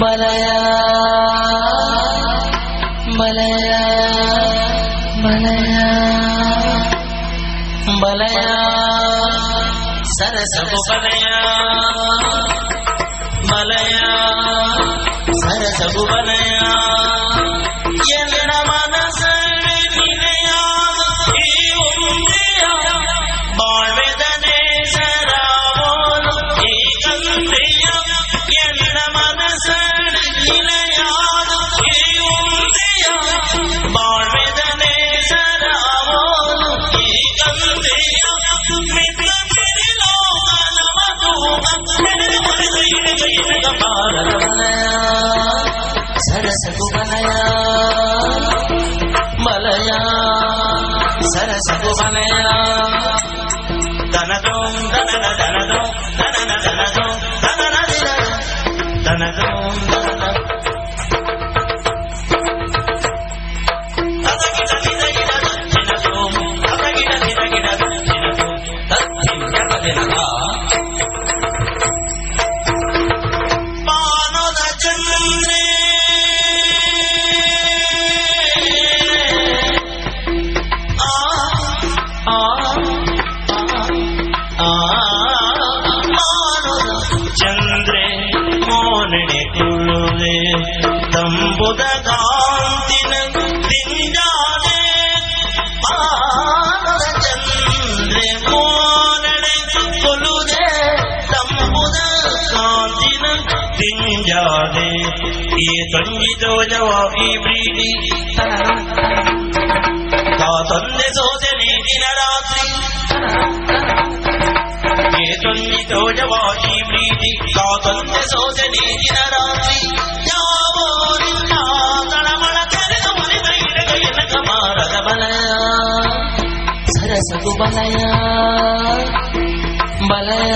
ಬಲಯ ಬಲಯ ಬಲಯ ಬಲಯ ಸರಸಗು ಬಲಯ ಬಲಯ ಸರಸಗು ಬಲಯ ಎಲ್ಲ ಮನಸ್ಸಲ್ಲಿ ನಿನೆಯಾದ ಈ ಉಂದಿಯ ಬಾಳ್ವೆದನೆ ಸರಾವೋಲು ಈ ಕಂದೆಯ ಎಲ್ಲ ಮನಸ್ಸಲ್ಲಿ ನಿನೆಯಾದ ಈ ಉಂದಿಯ ಬಾಳ್ವೆದನೆ ಸರಾವೋಲು ಈ ಕಂದೆಯ ಮಿತ್ರ ಮಿರಿಲೋ ಮನಮದು ಮೆಡೆದು ಮರೆದು ಇಡಗ ಬಾರದ ಬಲಯ ಸರಸಗು ಬಲಯ ಬಲಯ ಸರಸಗು ಬಲಯ ದನದೋಂ ದನನ ದನದೋಂ ದನನ ದನದೋಂ ದನನ ದನದೋಂ ದನನ ತದಗಿಡ ದಿದಗಿಡ ದಿನದೋಂ ತದಗಿಡ ದಿದಗಿಡ ದಿನದೋಂ ತದ್ದಿಯ ಬದಲಗ ಪಾನದ ಚಂದ್ರೆ ಚಂದ್ರೆ ಮೋನಡೆ ತುಳುವೆ ತಂಬುದ ಕಾಂತಿನ ದಿಂಜಾದೆ ಪಾನದ ಚಂದ್ರೆ ಮೋನಡೆ ತುಳುವೆ ತಂಬುದ ಕಾಂತಿನ ದಿಂಜಾದೆ ಈ ತಂಗಿತೋ ಜವಾಬಿ ಬ್ರೀಡಿ ತಾ ತಂದೆ ಸೋದೆ ನೀಡಿನ ರಾತ್ರಿ ತಂದಿತೋ ಜವಾಜಿ ಪ್ರೀತಿ ಕಾತಂದೆ ಸೋದನೆ ದಿನ ರಾತ್ರಿ ಯಾವೋ ನಿನ್ನ ತಳಮಳ ತೆರೆದು ಮನೆದ ಇಡಗ ಎನಕ ಮಾರದ ಬಲಯ ಸರಸಗು ಬಲಯ ಬಲಯ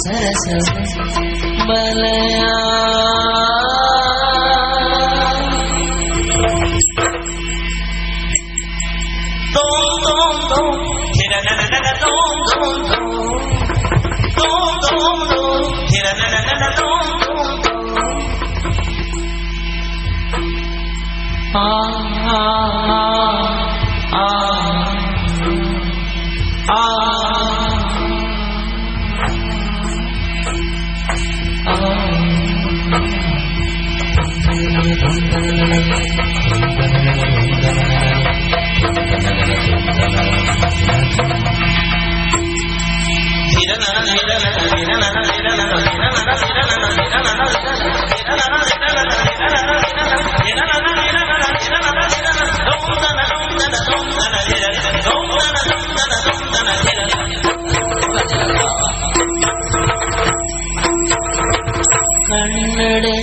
ಸರಸಗು ಬಲಯ ದೋಂ ದೋಂ ದೋಂ ಹಿರನನನ ದೋಂ ದೋಂ ದೋಂ ದೋಂ ದೋಂ ಹಿರನನನ ದೋಂ ದೋಂ ಆ ಆ ಆ ಆ ಕನ್ನಡೆ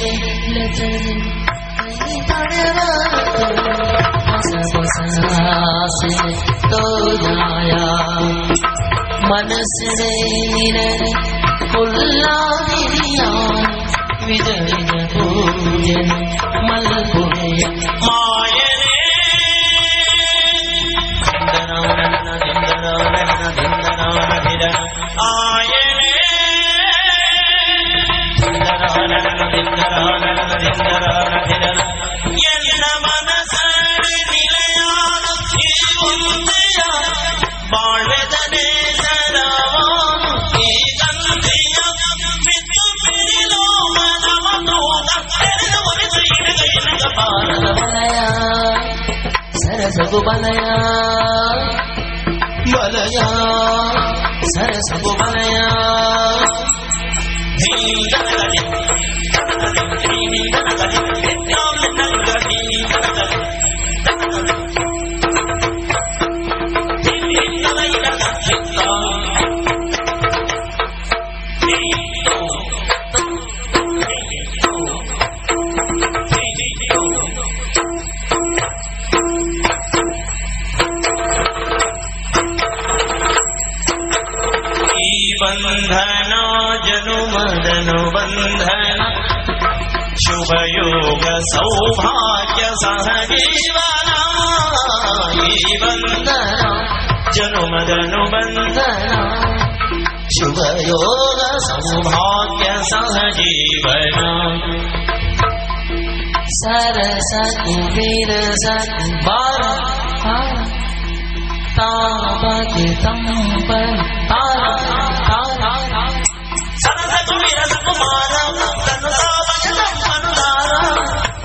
ತೋಜಾಯ ಮನಸ್ಸಡೆ ನಿರನೆ ಕೊಲ್ಲಾದಿರಿಯ ವಿಜಯ ಪೂಜನ ಮಲ್ಪುರೆಯ ಮಾಯನೇ ಆಯನೇ ಎಲ್ಲ ಮನಸ್ಸಡಿ ನಿಲೆಯಾದ ಈ ಉಂದೆಯ ಬಾಳ್ವೆದನೆ ಸರವಾನು ಈ ಗಂಧೆಯ ಮಿತ್ತು ಮಿರಿಲೋ ಮನಮದೂದ ತೆರೆದು ಒರೆದು ಇಡಗ ಎನಗ ಬಾರದ ಬಲಯ ಸರಸಗು ಬಲಯ ಬಲಯ ಸರಸಗು ಬಲಯ ಬಂಧ ಬಂಧನ ಜನುಮದನು ಬಂಧನ ಶುಭಯೋಗ ಸೌಭಾಗ್ಯ ಸಹಜೀವನ ಈ ಬಂಧನ ಜನುಮದನು ಬಂಧನ ಶುಭಯೋಗ ಸೌಭಾಗ್ಯ ಸಹಜೀವನ ಸರಸ ಕುಬೇರಸ ಬಾರ ತಾಪತಿ ತಂಪನ ತಾರ ಸರಸ ಕುಬೇರಸ ಕುಮಾರ ತನು ಸಾಮಯನಂಪನುದಾರ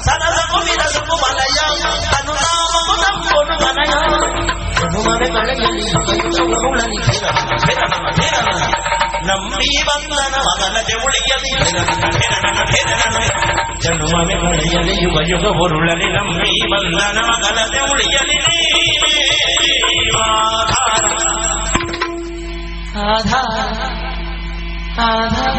ಸರಸ ಕುಬೇರಸ ಕುಮಲಯ ತನು ನಾಮಮುನಂಪನು ಮನಯ ಹನುಮನೆ ಕಳೆಯಲ್ಲಿ ಕೈತವುಳನಿ ನಂಬಿ ಬಂದನ ಮಗಲತೆ ಉಳಿಯಲಿ ಜನುಮನೆ ಕಳೆಯಲಿ ಯುಗ ಯುಗ ಉರುಳಲಿ ನಂಬಿ ಬಂದನ ಮಗಲತೆ ಉಳಿಯಲಿ ಆಧಾರ ಆಧಾರ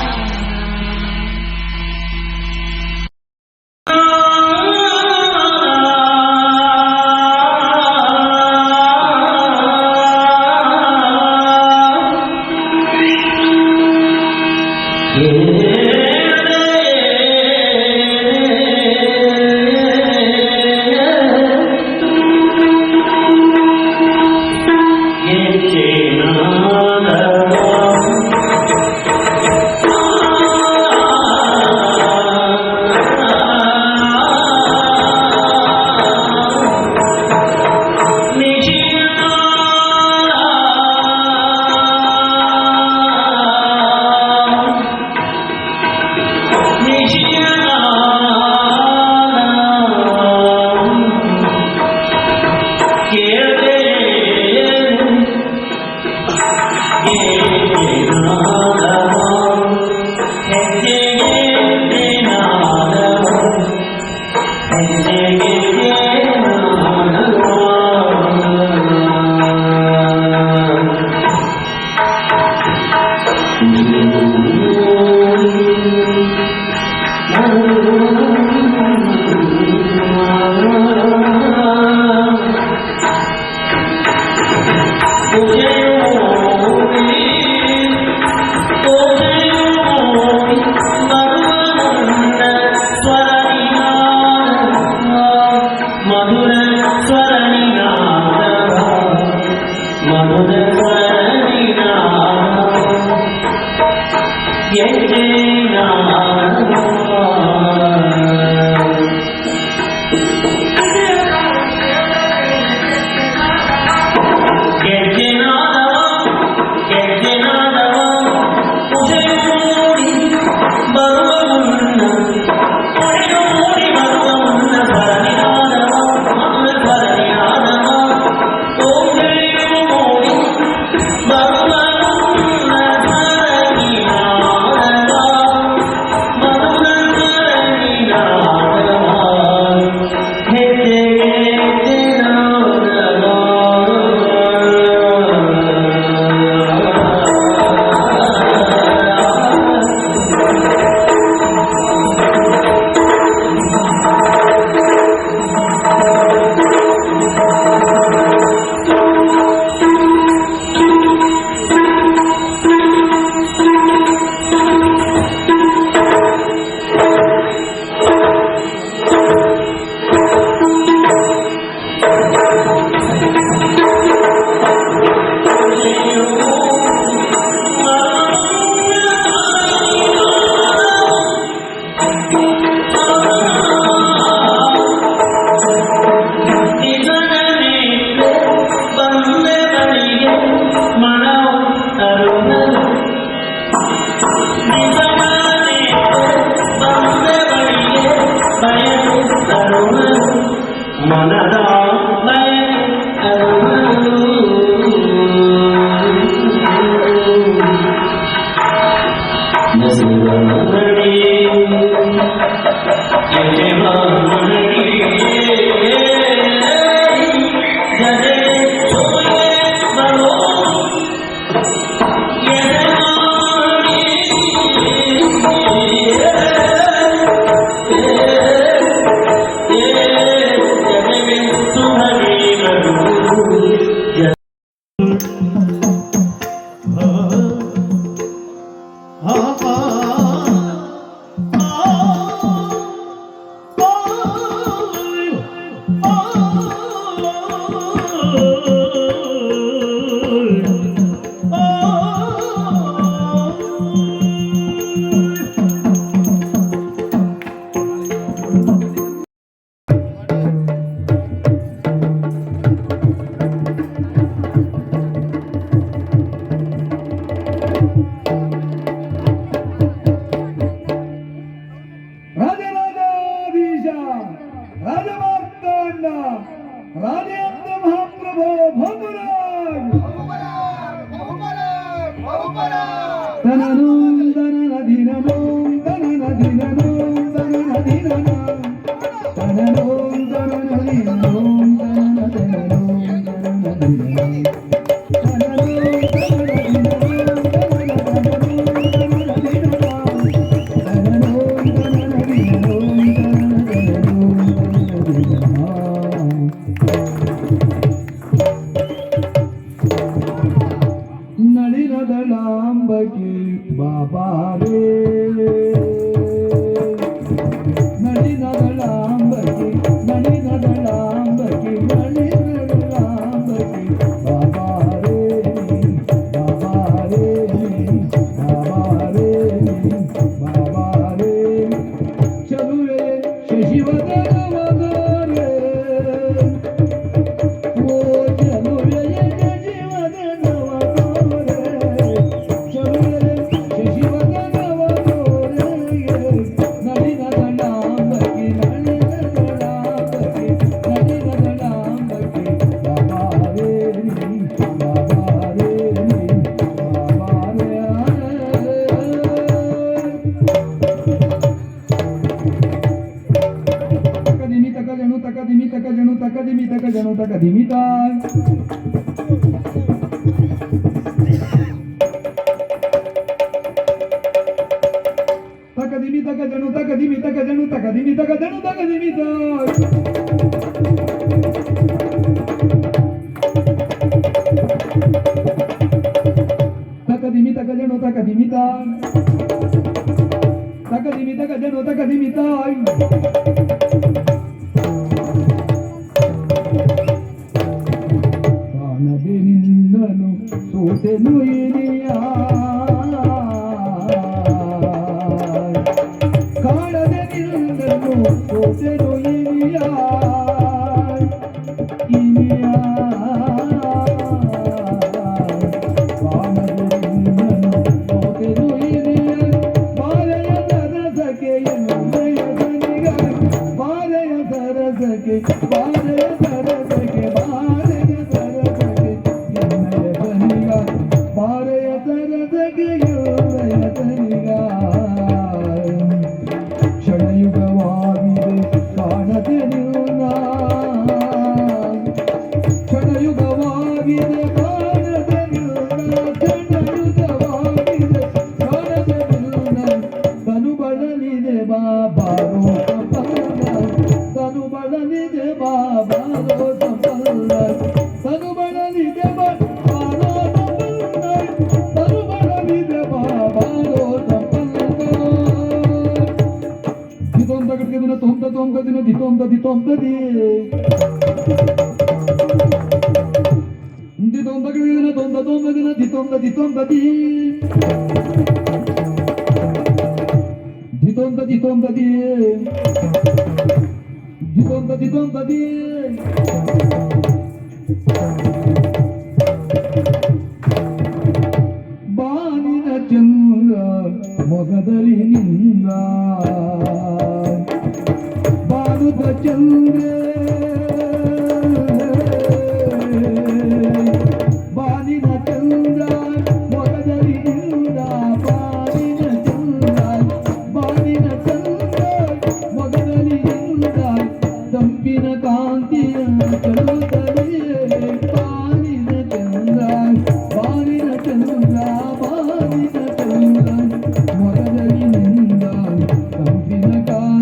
ನಳಿನದಳಾಂಬಕಿ ಬಾಬಾರೇ ನಳಿನದಳಾಂಬಕಿ ನಳಿನದಳಾಂಬಕಿ ನಳಿನದಳಾಂಬಕಿ ಬಾಬಾರೇ ಬಾಬಾರೇ ಬಾಬಾರೇ ಬಾಬಾರೇ ಚಲುವೆ ಶಶಿವದನವದರೆ ಓ ಚಲುವೆ ಕಾಣದಿನಿಂದನು ಸೋತೆನು ಇನಿಯ ಕಾಣದಿನಿಂದನು ಸೋತೆನು ಇನಿಯ ಇನಿಯ ಕಾಣದಿನಿಂದನು ಸೋತೆನು ಇನಿಯ ಬಾಲೆಯ ಸರಸಕ್ಕೆ ಎನ್ನುದಯ ಸನಿಗ ಬಾಲೆಯ ಸರಸಕ್ಕೆ ಬಾಲೆಯ ಸರಸಕ್ಕೆ ಬಾಲೆಯ ಸರಸಕ್ಕೆ ಎನ್ನಯ ಸನಿಗ ಬಾಲೆಯ ಸರಸಕ್ಕೆ ಯೋದಯ ಸನಿಗ ಕ್ಷಣಯುಗವಾಗಿದೆ ಕಾಣದೆ ನಿನ್ನ ಕ್ಷಣಯುಗವಾಗಿದೆ ಕಾಣದೆ ನಿನ್ನ ಕ್ಷಣಯುಗವಾಗಿದೆ ಕಾಣದೆ ನಿನ್ನ ತನು ಬಳಲಿದೆ ಬಾಬಾರೋ ಸಂಪಲ್ಲ ತನು ಬಳಲಿದೆ ಬಾಬಾರೋ ಸಂಪಲ್ಲ ತನು ಬಳಲಿದೆ ಬಾಬಾರೋ ಸಂಪಲ್ಲ ತನು ಬಳಲಿದೆ ಬಾಬಾರೋ ಸಂಪಲ್ಲ ದಿತೊಂದ ದಿನ ತೊಂದ ತೊಂದ ದಿನ ದಿತೊಂದ ದಿತೊಂದ ದಿ ದಿತೊಂದ ದಿನ ತೊಂದ ತೊಂದ ದಿನ ದಿತೊಂದ ದಿತೊಂದ ದಿ ದಿತೊಂದ ದಿತೊಂದ ದಿ ದಿತೊಂದ ದಿತೊಂದ ದಿ ಬಾನಿನ ಚಂದ್ರ ಮೊಗದಲ್ಲಿ ನಿಂದ ಬಾನುದ ಚಂದ್ರ ಬಾನಿನ ಚಂದ್ರ ಮೊಗದಲ್ಲಿ ನಿಂದ ಬಾನಿನ ಚಂದ್ರ ಬಾನಿನ ಚಂದ್ರ ಮೊಗದಲ್ಲಿ ನಿಂದ ತಂಪಿನ ಕಾಂತಿಯ ಚಲುತ್ತಲೇ ಬಾನಿನ ಚಂದ್ರ ಬಾನಿನ ಚಂದ್ರ ಬಾನಿನ ಚಂದ್ರ ಮೊಗದಲ್ಲಿ ನಿಂದ ತಂಪಿನ ಕಾಂತಿ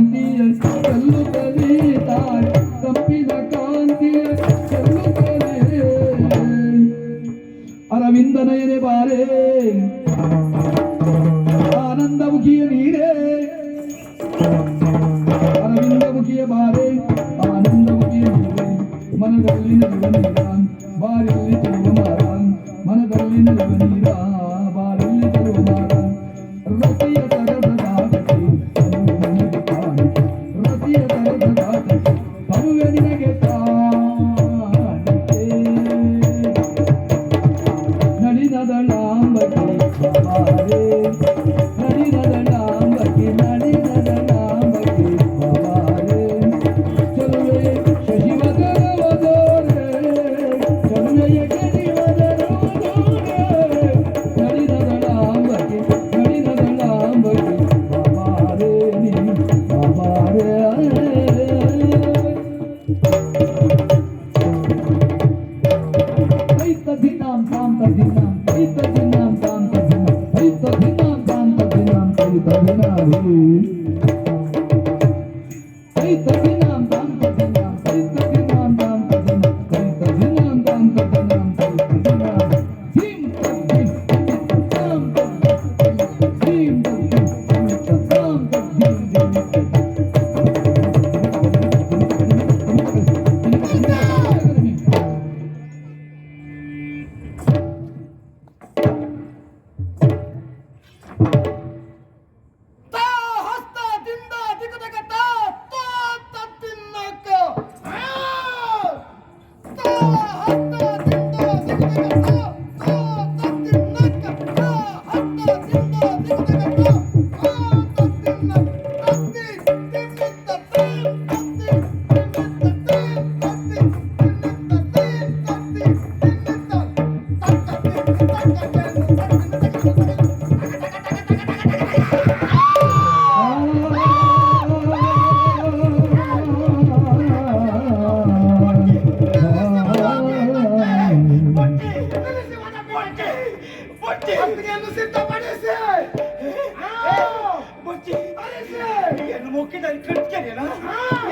ಮುಕ್ಕಿದಲ್ಲಿ ಕಟ್ಕರಿಯಲ್ಲ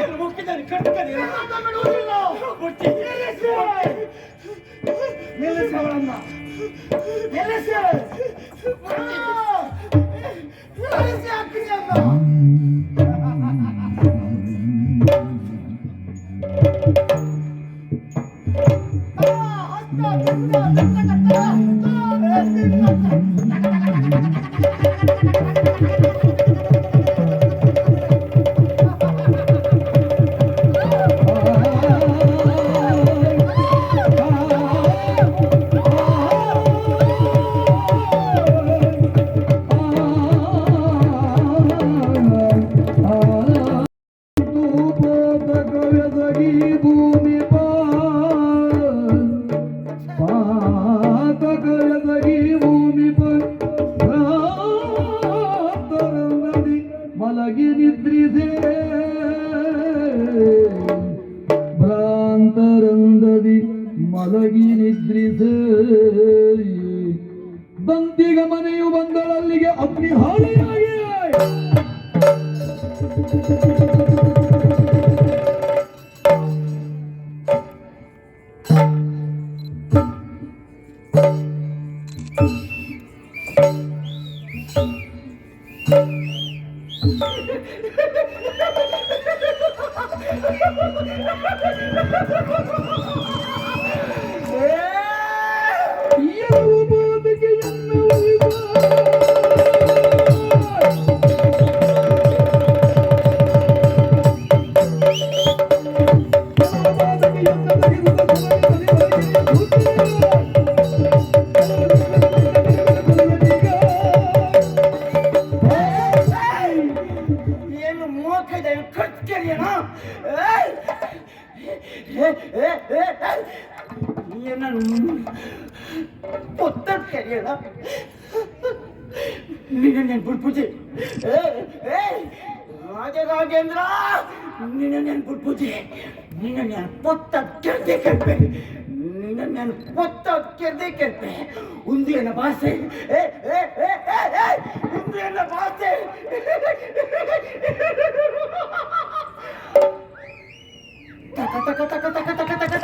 ಏನು ಮುಕ್ಕಿದಲ್ಲಿ ಕಟ್ಕರಿಯಲ್ಲ ಬುಟ್ಟಿ ನಿಲ್ಲಿಸಿ ಅವಳನ್ನ ನಿಲ್ಲಿಸಿ ನಿಲ್ಲಿಸಿ ಹಾಕ್ತೀನಿ ಭ್ರಾಂತರಂದದಿ ಮಲಗಿ ನಿದ್ರಿಸೆ ಬಂತಿಗ ಮನೆಯು ಬಂದಳಲ್ಲಿಗೆ ಅಗ್ನಿ ಹಾಳೆಯಾಗಿ ಏನು ಮೋಕದ ಕಟ್ಕರಿಯನ ಏನು ಪೊತ್ತದ್ ಕರಿಯನ ನಿನ್ನ ನೆನ್ಪುಟ್ಪುಜಿ ರಾಜರಾಜೇಂದ್ರ ನಿನ್ನ ನೆನ್ಪುಟ್ಪುಜಿ ನಿನ್ನ ನೆನ್ ಪೊತ್ತದ್ ಕೆರ್ದೆ ಕೆರ್ಪೆ ನಿನ್ನ ನೆನ್ ಪೊತ್ತದ್ ಕೆರ್ದೆ ಕೆರ್ಪೆ ಉಂದಿಯನ ಭಾಷೆ ಉಂದಿಯನ ಭಾಷೆ ತಕ ತಕ ತಕ ತಕ ತಕ ತಕ